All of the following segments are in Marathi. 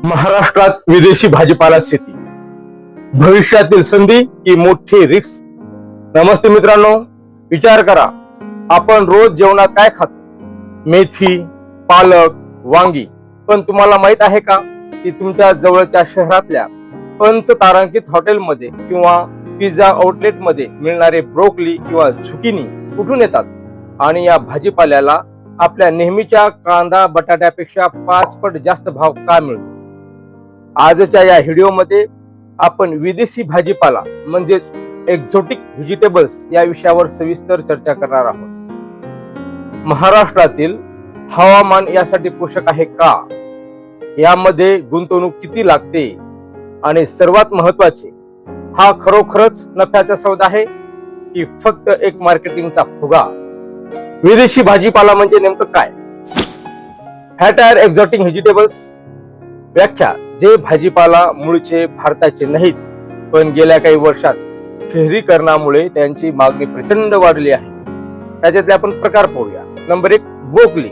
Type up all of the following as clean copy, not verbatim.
महाराष्ट्रात विदेशी भाजीपाला शेती भविष्यातील संधी की मोठी रिस्क। नमस्ते मित्रांनो, विचार करा, आपण रोज जेवणात काय खातो? मेथी, पालक, वांगी, पण तुम्हाला माहित आहे का की तुमच्या जवळच्या शहरातल्या पंचतारांकित हॉटेलमध्ये किंवा पिझ्झा आउटलेटमध्ये मिळणारे ब्रोकली किंवा झुकिनी कुठून येतात? आणि या भाजीपाल्याला आपल्या नेहमीच्या कांदा बटाट्यापेक्षा 5 पट जास्त भाव का मिळतो? आजच्या या व्हिडिओमध्ये आपण विदेशी भाजीपाला म्हणजेच एक्झोटिक व्हेजिटेबल्स या विषयावर सविस्तर चर्चा करणार आहोत। महाराष्ट्रातील हवामान यासाठी पोषक आहे का? यामध्ये गुंतवणूक किती लागते? आणि सर्वात महत्वाचे, हा खरोखरच नफ्याचा सौदा आहे की फक्त एक मार्केटिंगचा फुगा? विदेशी भाजीपाला म्हणजे नेमकं काय? What are exotic vegetables? व्याख्या: जे भाजीपाला मूळचे भारताचे नाहीत, पण गेल्या काही वर्षात शहरीकरणामुळे त्यांची मागणी प्रचंड वाढली आहे। त्याच्यातले आपण प्रकार पाहूया। नंबर 1, ब्रोकली,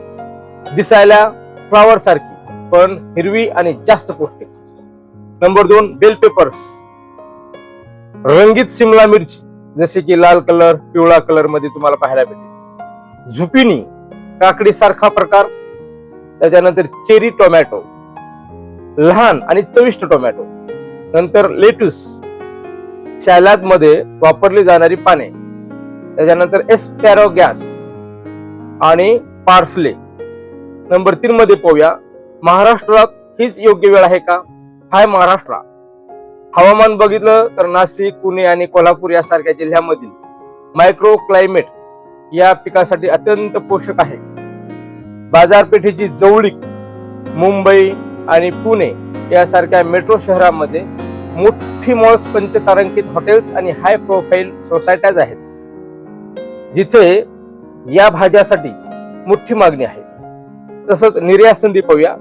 दिसायला फ्लावर सारखी पण हिरवी आणि जास्त पौष्टिक। नंबर 2, बेल पेपर्स, रंगीत शिमला मिरची, जसे की लाल कलर, पिवळा कलर मध्ये तुम्हाला पाहायला भेटेल। झुकिनी, काकडी सारखा प्रकार। त्याच्यानंतर चेरी टोमॅटो, लहान आणि चविष्ट टोमॅटो। नंतर लेट्यूस, सॅलड मध्ये वापरली जाणारी पाने। त्याच्यानंतर एस्पॅरोगॅस आणि पार्सले। नंबर 3 मध्ये पाहूया, महाराष्ट्रात हीच योग्य वेळ आहे का? हाय महाराष्ट्र, हवामान बघितलं तर नाशिक, पुणे आणि कोल्हापूर यासारख्या जिल्ह्यामधील मायक्रो क्लायमेट या पिकासाठी अत्यंत पोषक आहे। बाजारपेठेची जवळीक मुंबई आणि पुणे यासारख्या मेट्रो शहरांमध्ये मोठी मॉल्स, पंचतारांकित हॉटेल्स आणि हाय प्रोफाईल सोसायट्याज आहेत, जिथे या भाज्यासाठी मोठी मागणी आहे। तसंच निर्यात संधी पाहूया।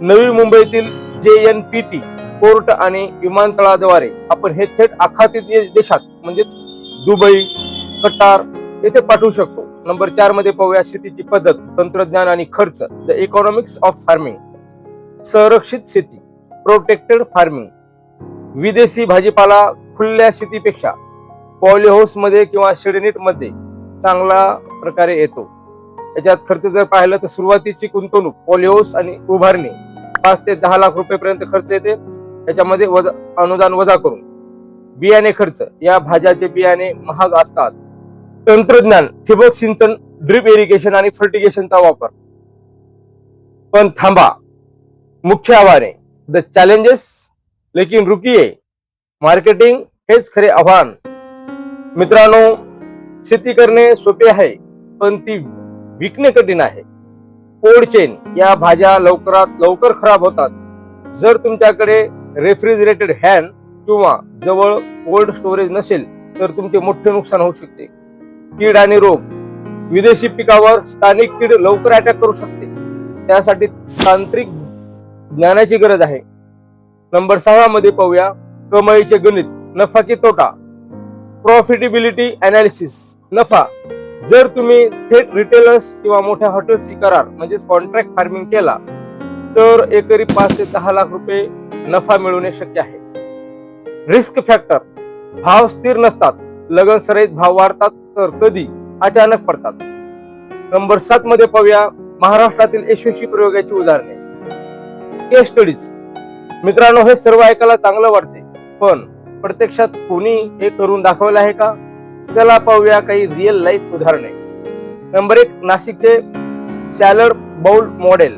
नवी मुंबईतील JNPT पोर्ट आणि विमानतळाद्वारे आपण हे थेट आखाती देशात म्हणजेच दुबई, कतार येथे पाठवू शकतो। नंबर 4 मध्ये पाहूया, शेतीची पद्धत, तंत्रज्ञान आणि खर्च, द इकॉनॉमिक्स ऑफ फार्मिंग। संरक्षित शेती, प्रोटेक्टेड फार्मिंग। विदेशी भाजीपाला खुल्या शेतीपेक्षा पॉलीहाऊस मध्ये किंवा शेडनेट मध्ये चांगला प्रकारे येतो। याच्यात खर्च जर पाहिलं तर सुरुवातीची गुंतवणूक, पॉलीहाऊस आणि उभारणी 5 ते 10 लाख रुपयेपर्यंत खर्च येते, त्याच्यामध्ये अनुदान वजा करून। बियाणे खर्च, या भाज्याचे बियाणे महाग असतात। तंत्रज्ञान, ठिबक सिंचन, ड्रिप इरिगेशन आणि फर्टिगेशनचा वापर। पण थांबा, मुख्य आव्हाने, द चॅलेंजेस लेकिन रुकिये, मार्केटिंग हेच खरे आव्हान। मित्रांनो, शेती करणे सोपे आहे, पण ती विकणे कठीण आहे। कोल्ड चेन, या भाज्या लवकरात लवकर खराब होतात। जर तुमच्याकडे रेफ्रिजरेटेड हॅन किंवा जवळ कोल्ड स्टोरेज नसेल तर तुमचे मोठे नुकसान होऊ शकते। कीड आणि रोग, विदेशी पिकावर स्थानिक कीड लवकर अटॅक करू शकते, त्यासाठी तांत्रिक ज्ञानाची गरज आहे। नंबर 6 मध्ये पाहूया, कमाईचे गणित, नफा की तोटा, प्रॉफिटेबिलिटी अनालिसिस। नफा, जर तुम्ही थेट रिटेलर्स किंवा मोठ्या हॉटेल्सची करार म्हणजेच कॉन्ट्रॅक्ट फार्मिंग केला तर एकरी 5 ते 10 लाख रुपये नफा मिळवणे शक्य आहे। रिस्क फॅक्टर, भाव स्थिर नसतात, लगनसराईत भाव वाढतात तर कधी अचानक पडतात। नंबर 7 मध्ये पाहूया, महाराष्ट्रातील यशस्वी प्रयोगाची उदाहरणे, केस स्टडीज। मित्रांनो, हे सर्व ऐकायला चांगलं वाटते, पण प्रत्यक्षात कोणी हे करून दाखवलं आहे का? चला पाहूया काही रिअल लाईफ उदाहरणे। नंबर 1, नाशिकचे सॅलड बाउल मॉडेल।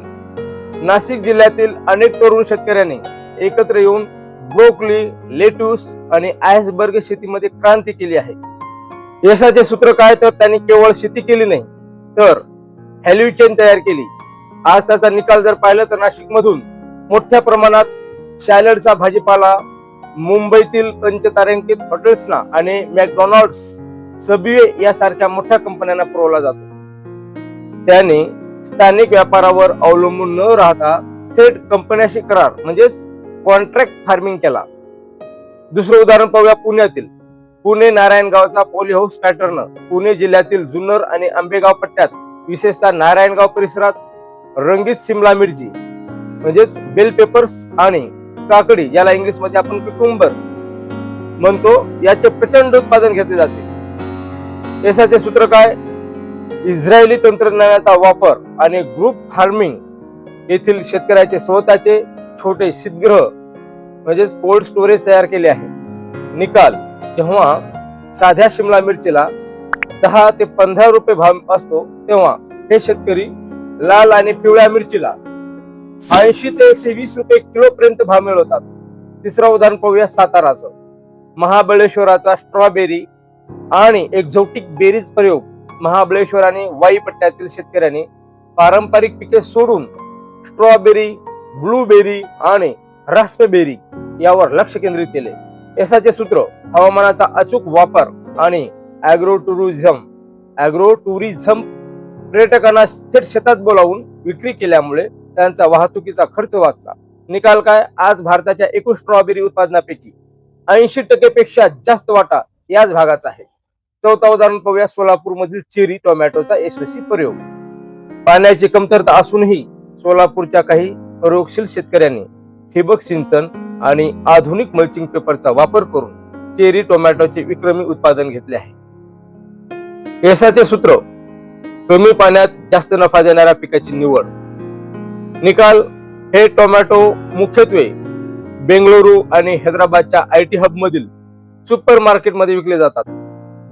नाशिक जिल्ह्यातील अनेक तरुण शेतकऱ्यांनी एकत्र येऊन ब्रोकली, लेट्यूस आणि आइसबर्ग शेतीमध्ये क्रांती केली आहे। यशाचे सूत्र काय? तर त्यांनी केवळ शेती केली नाही तर व्हॅल्यू चेन तयार केली। आज त्याचा निकाल जर पाहिला तर नाशिक मधून मोठ्या प्रमाणात सॅलडचा भाजीपाला मुंबईतील पंचतारांकित हॉटेल्सना आणि मॅकडॉनल्ड्स, सबवे यासारख्या मोठ्या कंपन्यांना पुरवला जातो। त्याने स्थानिक व्यापारावर अवलंबून न राहता थेट कंपन्यांशी करार म्हणजेच कॉन्ट्रॅक्ट फार्मिंग केला। दुसरं उदाहरण पाहूया, पुण्यातील पुणे नारायणगावचा पॉलीहाऊस पॅटर्न। पुणे जिल्ह्यातील जुन्नर आणि आंबेगाव पट्ट्यात, विशेषतः नारायणगाव परिसरात रंगीत शिमला मिरची, म्हणजेच बेल पेपर्स आणि काकडी, याला इंग्लिश मध्ये आपण क्युकुंबर म्हणतो, याचे प्रचंड उत्पादन घेतले जाते. यशाचे सूत्र काय? इस्रायली तंत्रज्ञानाचा वापर आणि ग्रुप फार्मिंग येथील शेतकऱ्याचे स्वतःचे छोटे शीतगृह म्हणजेच कोल्ड स्टोरेज तयार केले आहे. निकाल: जेव्हा साध्या शिमला मिरचीला 10 ते 15 रुपये भाव असतो, तेव्हा हे शेतकरी लाल आणि पिवळ्या मिरचीला 80 ते 120 रुपये किलो पर्यंत भाव मिळवतात. तिसरं उदाहरण पाहूया साताराचं. महाबळेश्वराचा स्ट्रॉबेरी आणि एक्झोटिक बेरीज प्रयोग. महाबळेश्वर आणि वाई पट्ट्यातील शेतकऱ्यांनी पारंपरिक पिके सोडून स्ट्रॉबेरी, ब्लूबेरी आणि रास्पबेरी यावर लक्ष केंद्रित केले. यशाचे सूत्र: हवामानाचा अचूक वापर आणि ॲग्रो टुरिझम पर्यटकांना थेट शेतात बोलावून विक्री केल्यामुळे त्यांचा वाहतुकीचा खर्च वाचला. निकाल काय? आज भारताच्या एकूण स्ट्रॉबेरी उत्पादनापैकी 80% पेक्षा जास्त वाटा याच भागाचा आहे. चौथा उदाहरण पाहूया सोलापूर मधील चेरी टोमॅटोचा यशस्वी प्रयोग. पाण्याची कमतरता असूनही सोलापूरच्या काही प्रयोगशील शेतकऱ्यांनी ठिबक सिंचन आणि आधुनिक मल्चिंग पेपरचा वापर करून चेरी टोमॅटोचे विक्रमी उत्पादन घेतले आहे. यशाचे सूत्र: कमी पाण्यात जास्त नफा देणाऱ्या पिकाची निवड. निकाल: हे टोमॅटो मुख्यत्वे बेंगळुरू आणि हैदराबादच्या IT हब मधील सुपर मार्केट मध्ये विकले जातात,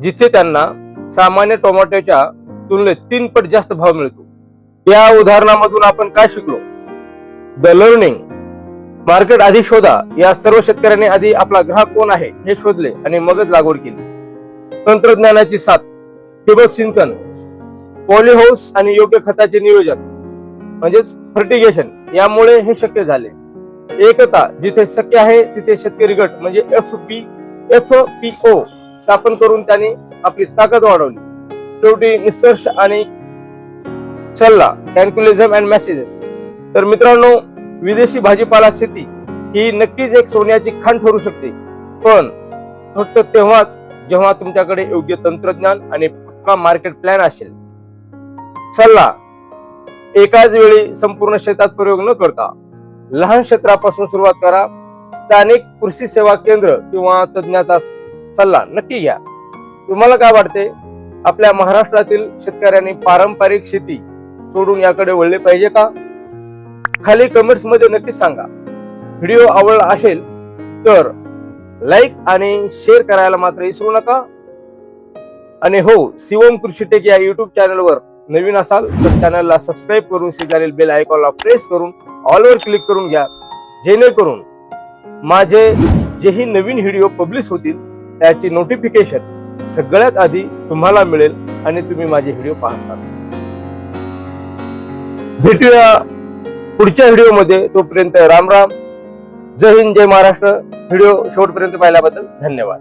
जिथे त्यांना सामान्य टोमॅटोच्या तुलनेत 3 पट जास्त भाव मिळतो. या उदाहरणामधून आपण काय शिकलो? द लर्निंग: मार्केट आधी शोधा. या सर्व शेतकऱ्यांनी आधी आपला ग्राहक कोण आहे हे शोधले आणि मगच लागवड केली. तंत्रज्ञानाची साथ: ठिबक सिंचन, पॉलीहाऊस आणि योग्य खताचे नियोजन म्हणजेच फर्टिगेशन, यामुळे हे शक्य झाले. एकता: जिथे शक्य आहे तिथे शेतकरी गट म्हणजे FPO स्थापन करून त्यांनी आपली ताकद वाढवली. शेवटी निष्कर्ष आणि सल्ला: कॅल्क्युलिझम अँड मेसेजेस. तर मित्रांनो, विदेशी भाजीपाला शेती ही नक्कीच एक सोन्याची खाण ठरू शकते, पण फक्त तेव्हाच जेव्हा तुमच्याकडे योग्य तंत्रज्ञान आणि पक्का मार्केट प्लॅन असेल. सल्ला: एकाच वेळी संपूर्ण शेतात प्रयोग न करता लहान क्षेत्रापासून सुरुवात करा. स्थानिक कृषी सेवा केंद्र किंवा तज्ञाचा सल्ला नक्की घ्या. तुम्हाला काय वाटते? आपल्या महाराष्ट्रातील शेतकऱ्यांनी पारंपरिक शेती सोडून याकडे वळले पाहिजे का? खाली कमेंट्स मध्ये नक्की सांगा. व्हिडिओ आवडला असेल तर लाईक आणि शेअर करायला मात्र विसरू नका. आणि हो, शिवम कृषी टेक या युट्यूब चॅनलवर नवीन असाल तर चॅनलला सबस्क्राईब करून शेजारील बेल आयकॉनला प्रेस करून ऑलवर क्लिक करून घ्या, जेणेकरून माझे जेही नवीन व्हिडिओ पब्लिश होतील त्याची नोटिफिकेशन सगळ्यात आधी तुम्हाला मिळेल आणि तुम्ही माझे व्हिडिओ पाहसाल. भेटूया पुढच्या व्हिडिओमध्ये. तोपर्यंत राम राम, जय हिंद, जय महाराष्ट्र. व्हिडिओ शेवटपर्यंत पाहिल्याबद्दल धन्यवाद.